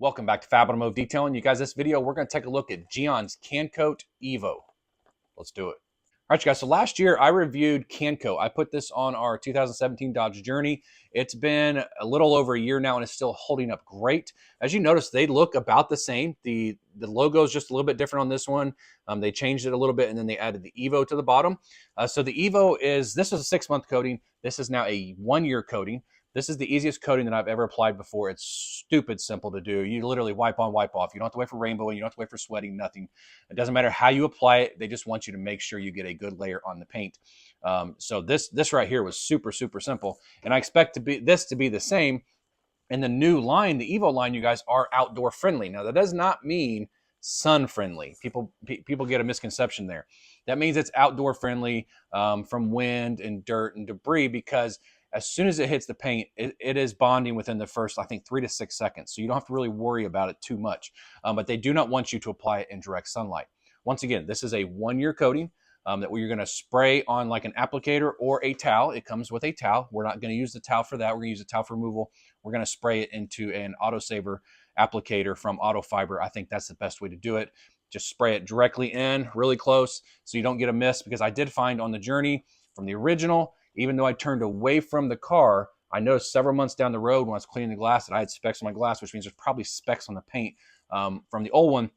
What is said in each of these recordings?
Welcome back to Fab Automotive Detailing. You guys, this video, we're going to take a look at Gyeon's Can Coat EVO. Let's do it. All right, you guys, so last year I reviewed Can Coat. I put this on our 2017 Dodge Journey. It's been a little over a year now and it's still holding up great. As you notice, they look about the same. The logo is just a little bit different on this one. They changed it a little bit and then they added the EVO to the bottom. So the EVO this is a 6-month coating. This is now a 1-year coating. This is the easiest coating that I've ever applied before. It's stupid simple to do. You literally wipe on, wipe off. You don't have to wait for rainbowing. You don't have to wait for sweating, nothing. It doesn't matter how you apply it. They just want you to make sure you get a good layer on the paint. So this right here was super, super simple. And I expect this to be the same. And the new line, the EVO line, you guys, are outdoor friendly. Now, that does not mean sun friendly. People get a misconception there. That means it's outdoor friendly from wind and dirt and debris, because as soon as it hits the paint, it is bonding within the first, I think, 3 to 6 seconds. So you don't have to really worry about it too much. But they do not want you to apply it in direct sunlight. Once again, this is a 1-year coating that you're going to spray on like an applicator or a towel. It comes with a towel. We're not going to use the towel for that. We're going to use a towel for removal. We're going to spray it into an autosaver applicator from Auto Fiber. I think that's the best way to do it. Just spray it directly in, really close, so you don't get a miss, because I did find on the Journey from the original, even though I turned away from the car, I noticed several months down the road when I was cleaning the glass that I had specks on my glass, which means there's probably specks on the paint from the old one.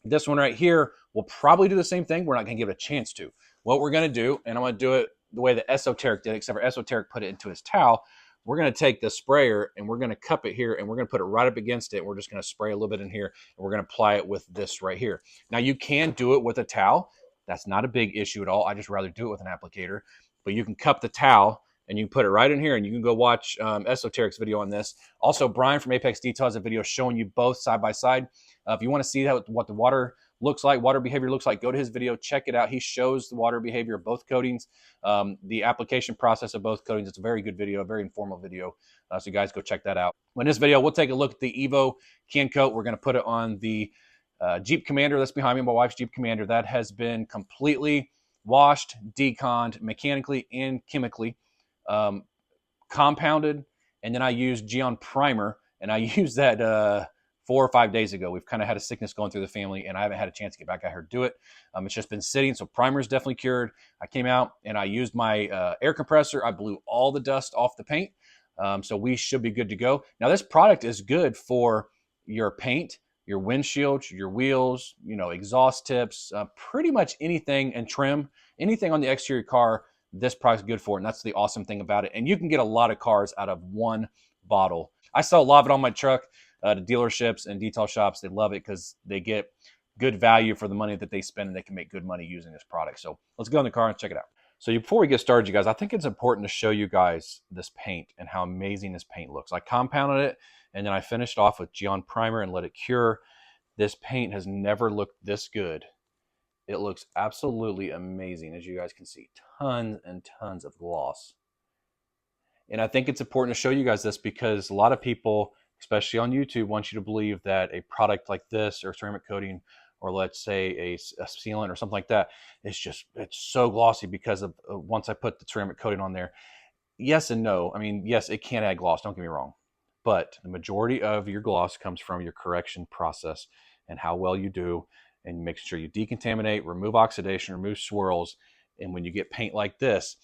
This one right here will probably do the same thing. We're not going to give it a chance to. What we're going to do, and I'm going to do it the way that Esoteric did, except for Esoteric put it into his towel. We're going to take the sprayer and we're going to cup it here and we're going to put it right up against it. We're just going to spray a little bit in here and we're going to apply it with this right here. Now, you can do it with a towel. That's not a big issue at all. I just rather do it with an applicator. But you can cup the towel and you can put it right in here, and you can go watch Esoteric's video on this. Also, Brian from Apex Detail has a video showing you both side by side. If you want to see what the water looks like, water behavior looks like, go to his video, check it out. He shows the water behavior of both coatings, the application process of both coatings. It's a very good video, a very informal video. So you guys go check that out. In this video, we'll take a look at the EVO Can Coat. We're going to put it on the Jeep Commander that's behind me, my wife's Jeep Commander. That has been completely washed, deconned, mechanically and chemically, compounded, and then I used Gyeon primer, and I used that 4 or 5 days ago. We've kind of had a sickness going through the family, and I haven't had a chance to get back out here to do it. It's just been sitting, so primer is definitely cured. I came out and I used my air compressor. I blew all the dust off the paint, so we should be good to go. Now, this product is good for your paint, your windshield, your wheels, exhaust tips, pretty much anything, and trim, anything on the exterior car. This product's good for it, and that's the awesome thing about it. And you can get a lot of cars out of one bottle. I sell a lot of it on my truck to dealerships and detail shops. They love it because they get good value for the money that they spend, and they can make good money using this product. So let's go in the car and check it out. So before we get started, you guys, I think it's important to show you guys this paint and how amazing this paint looks. I compounded it, and then I finished off with Gyeon primer and let it cure. This paint has never looked this good. It looks absolutely amazing, as you guys can see. Tons and tons of gloss. And I think it's important to show you guys this because a lot of people, especially on YouTube, want you to believe that a product like this, or ceramic coating, or let's say a sealant or something like that, it's so glossy because of once I put the ceramic coating on there. Yes and no. I mean, yes, it can add gloss, don't get me wrong. But the majority of your gloss comes from your correction process and how well you do, and make sure you decontaminate, remove oxidation, remove swirls. And when you get paint like this,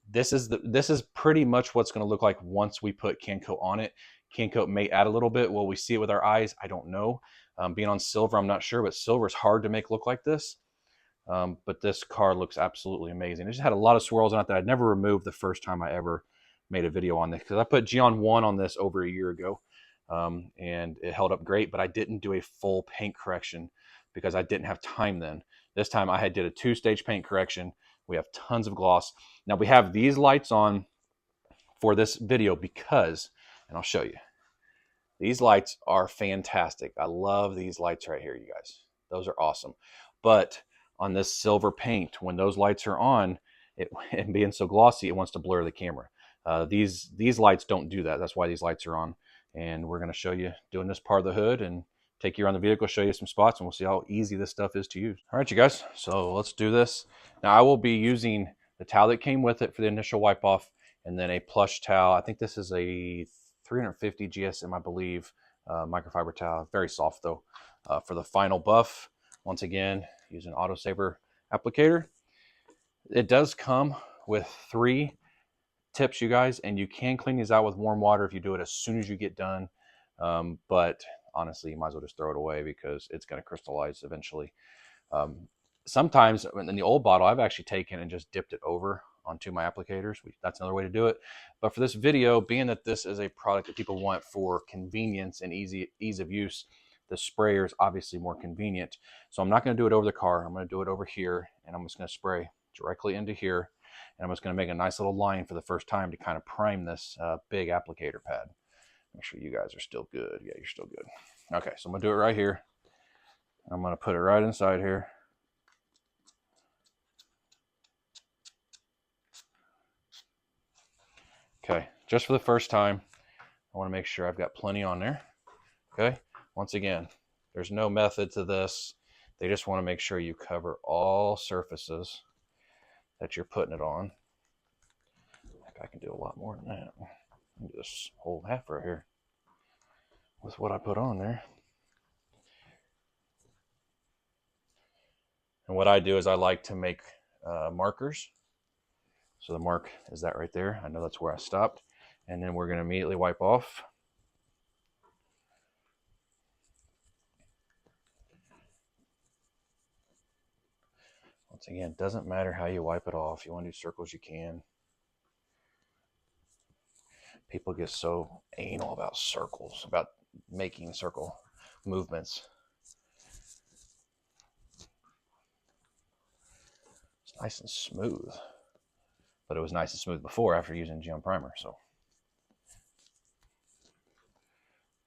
this is pretty much what's going to look like once we put Can Coat on it. Can Coat may add a little bit. Will we see it with our eyes? I don't know. Being on silver, I'm not sure, but silver is hard to make look like this. But this car looks absolutely amazing. It just had a lot of swirls on it that I'd never removed the first time I ever made a video on this, because I put Gyeon 1 on this over a year ago, and it held up great, but I didn't do a full paint correction because I didn't have time then. This time I did a 2-stage paint correction. We have tons of gloss. Now we have these lights on for this video because, and I'll show you, these lights are fantastic. I love these lights right here, you guys. Those are awesome. But on this silver paint, when those lights are on, and being so glossy, it wants to blur the camera. These lights don't do that. That's why these lights are on. And we're going to show you doing this part of the hood and take you around the vehicle, show you some spots, and we'll see how easy this stuff is to use. All right, you guys, so let's do this. Now, I will be using the towel that came with it for the initial wipe off, and then a plush towel. I think this is a 350 GSM, I believe, microfiber towel. Very soft though. For the final buff, once again, use an autosaver applicator. It does come with 3 tips, you guys, and you can clean these out with warm water if you do it as soon as you get done. But honestly, you might as well just throw it away because it's going to crystallize eventually. Sometimes in the old bottle, I've actually taken and just dipped it over onto my applicators. That's another way to do it. But for this video, being that this is a product that people want for convenience and ease of use, the sprayer is obviously more convenient. So I'm not going to do it over the car. I'm going to do it over here, and I'm just going to spray directly into here. And I'm just going to make a nice little line for the first time to kind of prime this big applicator pad. Make sure you guys are still good. Yeah, you're still good. Okay, so I'm going to do it right here. I'm going to put it right inside here. Okay, just for the first time, I want to make sure I've got plenty on there. Okay, once again, there's no method to this. They just want to make sure you cover all surfaces that you're putting it on. I can do a lot more than that. I can do this whole half right here with what I put on there. And what I do is I like to make markers. So the mark is that right there. I know that's where I stopped. And then we're going to immediately wipe off. Once again, doesn't matter how you wipe it off. You want to do circles, you can. People get so anal about circles, about making circle movements. It's nice and smooth. But it was nice and smooth before after using Gyeon primer. So,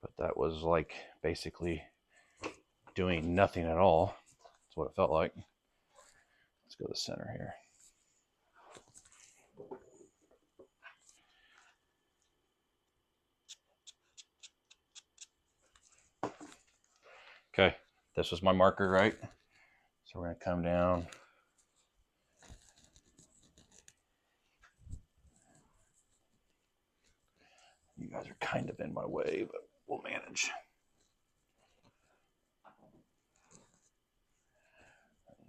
but that was like basically doing nothing at all. That's what it felt like. Let's go to the center here. Okay, this was my marker, right? So we're going to come down. You guys are kind of in my way, but we'll manage.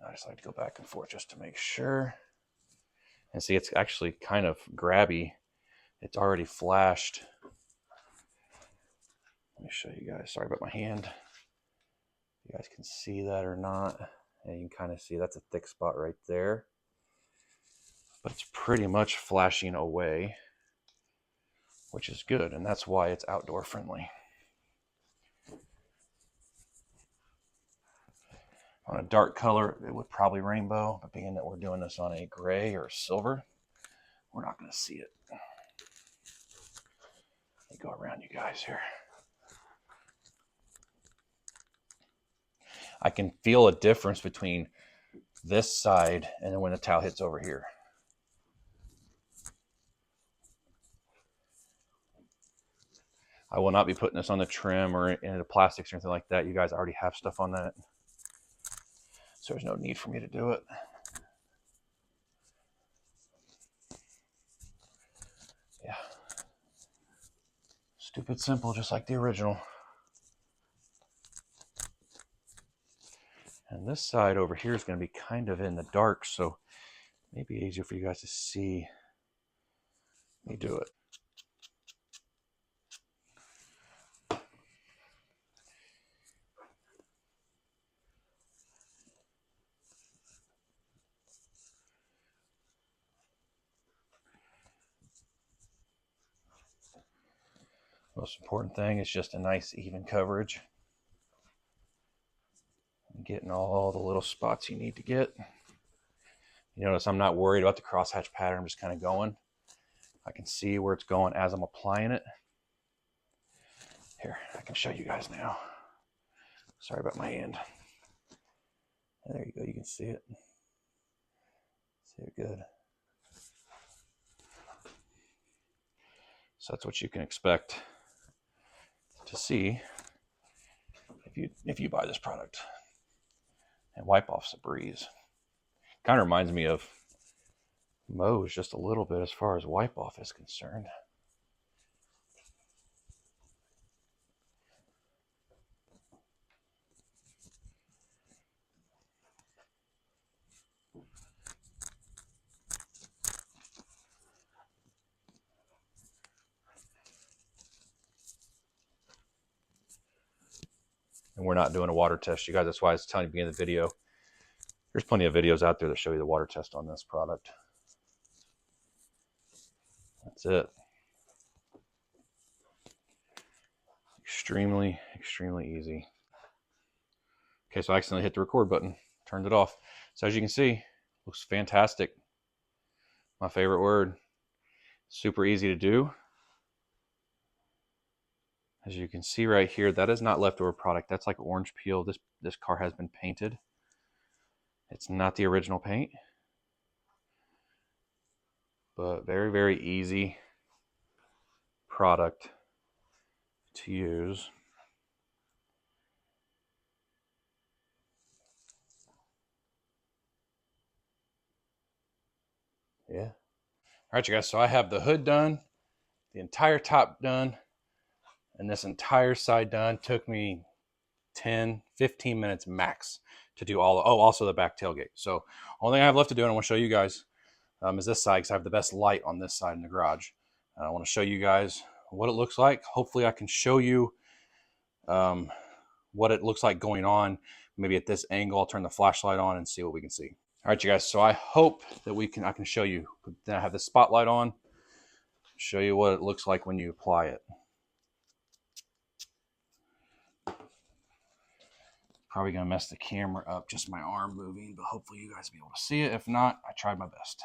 I just like to go back and forth just to make sure. And see, it's actually kind of grabby. It's already flashed. Let me show you guys. Sorry about my hand. You guys can see that or not. And you can kind of see that's a thick spot right there. But it's pretty much flashing away, which is good. And that's why it's outdoor friendly. On a dark color, it would probably rainbow, but being that we're doing this on a gray or silver, we're not going to see it. Let me go around you guys here. I can feel a difference between this side and then when the towel hits over here. I will not be putting this on the trim or into the plastics or anything like that. You guys already have stuff on that. So there's no need for me to do it. Yeah. Stupid simple, just like the original. And this side over here is going to be kind of in the dark, so maybe easier for you guys to see me do it. Most important thing is just a nice even coverage. Getting all the little spots you need to get. You notice I'm not worried about the crosshatch pattern. I'm just kind of going. I can see where it's going as I'm applying it. Here, I can show you guys now. Sorry about my hand. There you go, you can see it. See it good. So that's what you can expect to see if you buy this product. And wipe off's a breeze. Kind of reminds me of Moe's just a little bit as far as wipe off is concerned. and we're not doing a water test, you guys. That's why I was telling you at the beginning of the video. There's plenty of videos out there that show you the water test on this product. That's it. Extremely, extremely easy. Okay, so I accidentally hit the record button, turned it off. So as you can see, looks fantastic. My favorite word. Super easy to do. As you can see right here, that is not leftover product. That's like orange peel. This car has been painted. It's not the original paint. But very, very easy product to use. Yeah. All right, you guys, so I have the hood done, the entire top done, and this entire side done. Took me 10, 15 minutes max to do all. Oh, also the back tailgate. So only thing I have left to do, and I want to show you guys, is this side, because I have the best light on this side in the garage. I want to show you guys what it looks like. Hopefully I can show you what it looks like going on. Maybe at this angle, I'll turn the flashlight on and see what we can see. All right, you guys, so I hope that I can show you. Then I have the spotlight on, show you what it looks like when you apply it. Probably gonna mess the camera up, just my arm moving, but hopefully you guys will be able to see it. If not, I tried my best.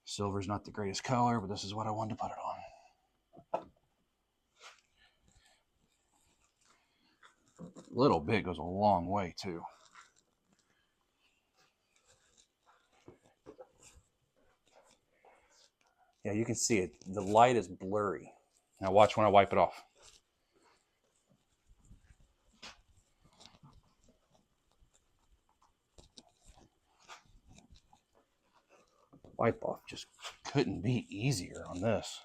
Silver's not the greatest color, but this is what I wanted to put it on. Little bit goes a long way too. Yeah, you can see it. The light is blurry. Now watch when I wipe it off. Wipe off just couldn't be easier on this.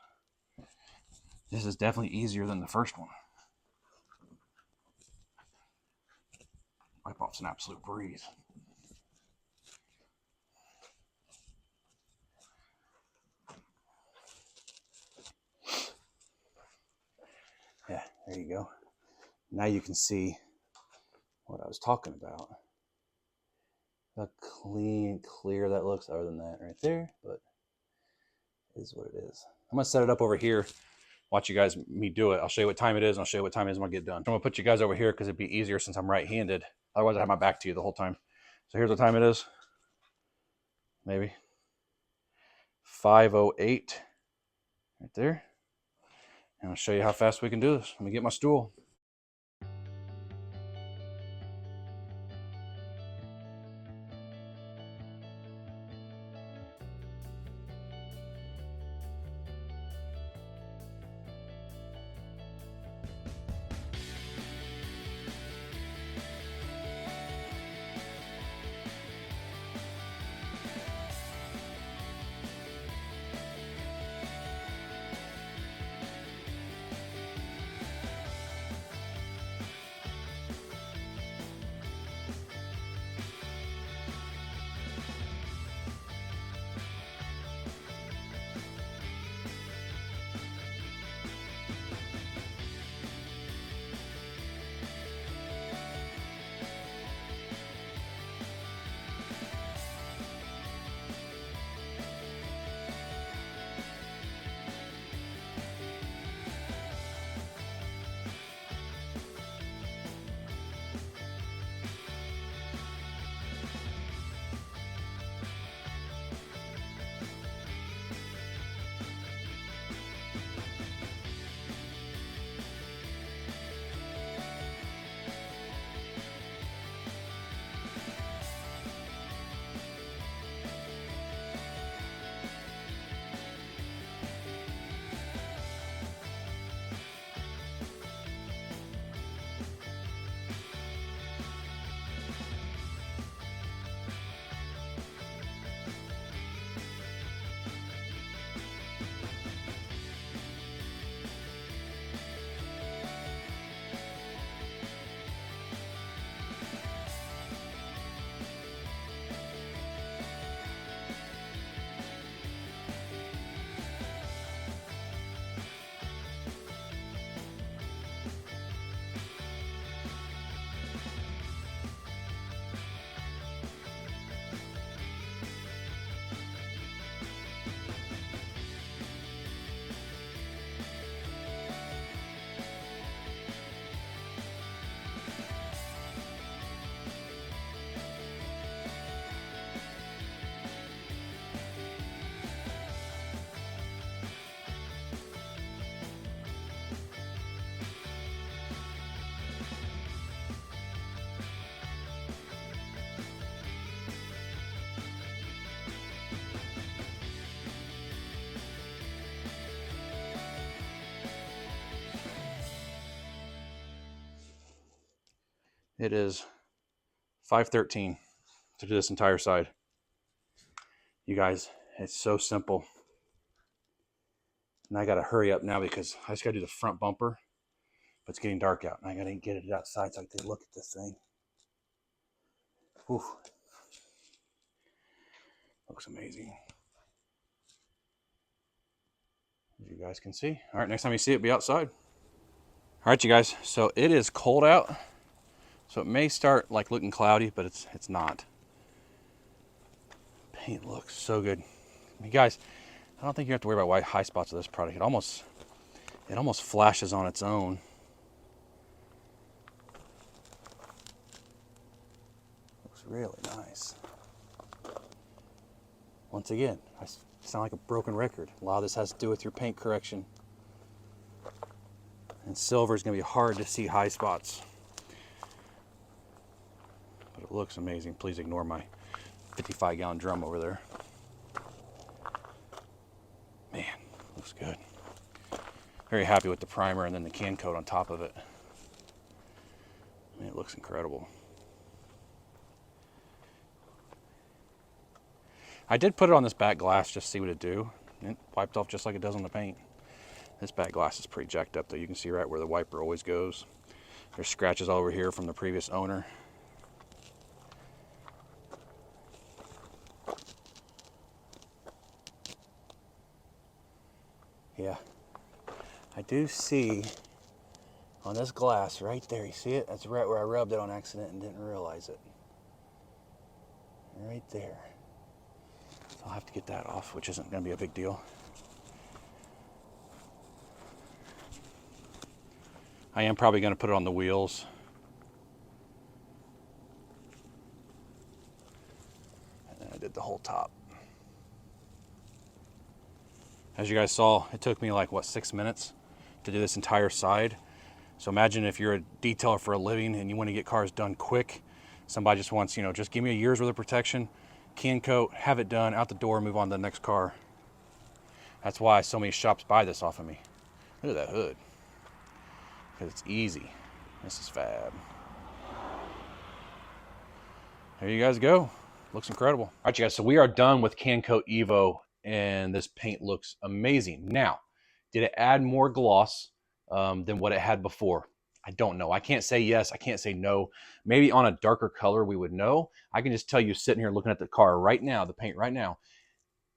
This is definitely easier than the first one. Wipe off's an absolute breeze. Yeah, there you go. Now you can see what I was talking about. How clean, clear that looks, other than that right there, but it is what it is. I'm gonna set it up over here. Watch you guys me do it. I'll show you what time it is, and I'll show you what time it is when I get done. I'm gonna put you guys over here because it'd be easier since I'm right-handed. Otherwise I have my back to you the whole time. So here's what time it is. Maybe 5:08 right there. And I'll show you how fast we can do this. Let me get my stool. It is 513 to do this entire side. You guys, it's so simple. And I got to hurry up now because I just got to do the front bumper. But it's getting dark out, and I got to get it outside so I can look at this thing. Whew. Looks amazing. As you guys can see. All right, next time you see it, be outside. All right, you guys, so it is cold out. So it may start like looking cloudy, but it's not. Paint looks so good. You guys, I don't think you have to worry about white high spots with this product. It almost flashes on its own. Looks really nice. Once again, I sound like a broken record. A lot of this has to do with your paint correction. And silver is going to be hard to see high spots. But it looks amazing. Please ignore my 55-gallon drum over there. Man, looks good. Very happy with the primer and then the can coat on top of it. I mean, it looks incredible. I did put it on this back glass just to see what it'd do. It wiped off just like it does on the paint. This back glass is pretty jacked up though. You can see right where the wiper always goes. There's scratches all over here from the previous owner. Yeah, I do see on this glass right there, you see it? That's right where I rubbed it on accident and didn't realize it. Right there. So I'll have to get that off, which isn't going to be a big deal. I am probably going to put it on the wheels. And then I did the whole top. As you guys saw, it took me like, what, 6 minutes to do this entire side. So imagine if you're a detailer for a living and you want to get cars done quick. Somebody just wants, just give me a year's worth of protection, can coat, have it done, out the door, move on to the next car. That's why so many shops buy this off of me. Look at that hood. Because it's easy. This is fab. There you guys go. Looks incredible. All right, you guys, so we are done with Can Coat EVO, and this paint looks amazing. Now, did it add more gloss than what it had before? I don't know. I can't say yes. I can't say no. Maybe on a darker color we would know. I can just tell you sitting here looking at the car right now, the paint right now,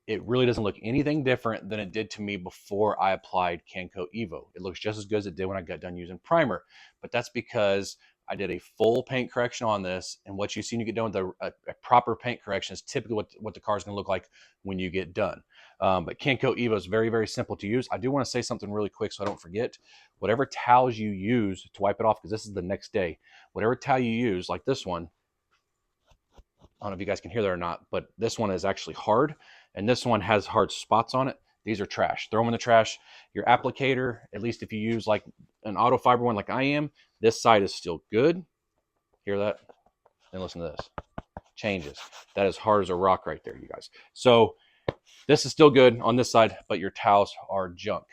it really doesn't look anything different than it did to me before I applied Can Coat EVO. It looks just as good as it did when I got done using primer. But that's because I did a full paint correction on this, and what you see when you get done with a proper paint correction is typically what the car is going to look like when you get done. But Can Coat EVO is very, very simple to use. I do want to say something really quick so I don't forget. Whatever towels you use to wipe it off, because this is the next day, whatever towel you use, like this one, I don't know if you guys can hear that or not, but this one is actually hard, and this one has hard spots on it. These are trash. Throw them in the trash. Your applicator, at least if you use like an auto fiber one like I am, this side is still good. Hear that? And listen to this. Changes. That is hard as a rock right there, you guys. So this is still good on this side, but your towels are junk.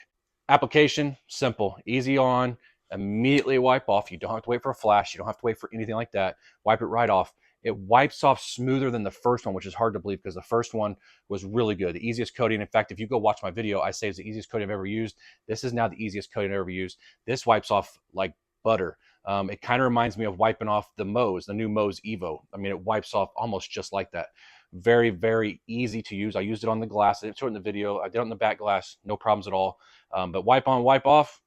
Application, simple, easy on, immediately wipe off. You don't have to wait for a flash. You don't have to wait for anything like that. Wipe it right off. It wipes off smoother than the first one, which is hard to believe because the first one was really good. The easiest coating. In fact, if you go watch my video, I say it's the easiest coating I've ever used. This is now the easiest coating I've ever used. This wipes off like butter. It kind of reminds me of wiping off the Moe's, the new Moe's EVO. I mean, it wipes off almost just like that. Very, very easy to use. I used it on the glass. I didn't show it in the video. I did it on the back glass. No problems at all. But wipe on, wipe off,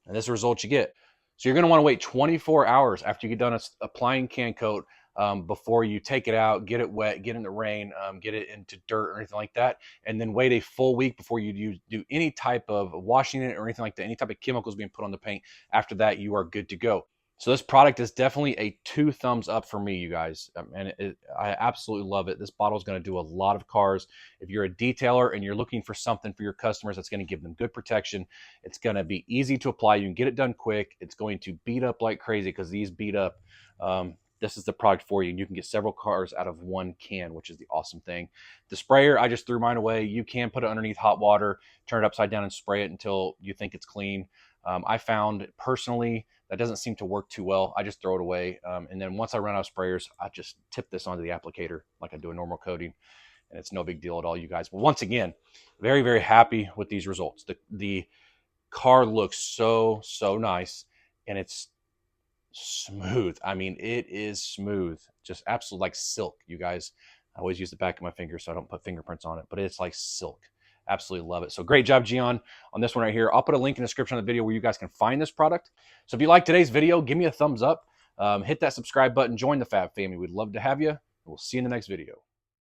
and this is the result you get. So you're going to want to wait 24 hours after you get done applying Can Coat before you take it out, get it wet, get it in the rain, get it into dirt or anything like that, and then wait a full week before you do any type of washing it or anything like that, any type of chemicals being put on the paint. After that, you are good to go. So this product is definitely a 2 thumbs up for me, you guys. And I absolutely love it. This bottle is going to do a lot of cars. If you're a detailer and you're looking for something for your customers that's going to give them good protection, it's going to be easy to apply. You can get it done quick. It's going to beat up like crazy because these beat up. This is the product for you. And you can get several cars out of one can, which is the awesome thing. The sprayer, I just threw mine away. You can put it underneath hot water, turn it upside down and spray it until you think it's clean. I found personally That doesn't seem to work too well. I just throw it away. And then once I run out of sprayers, I just tip this onto the applicator like I do a normal coating, and it's no big deal at all, you guys. But once again, very, very happy with these results. The car looks so nice, and it's smooth. I mean, it is smooth, just absolute like silk, you guys. I always use the back of my finger so I don't put fingerprints on it, but it's like silk. Absolutely love it. So great job, Gyeon, on this one right here. I'll put a link in the description of the video where you guys can find this product. So if you like today's video, give me a thumbs up, hit that subscribe button, join the Fab family. We'd love to have you. We'll see you in the next video.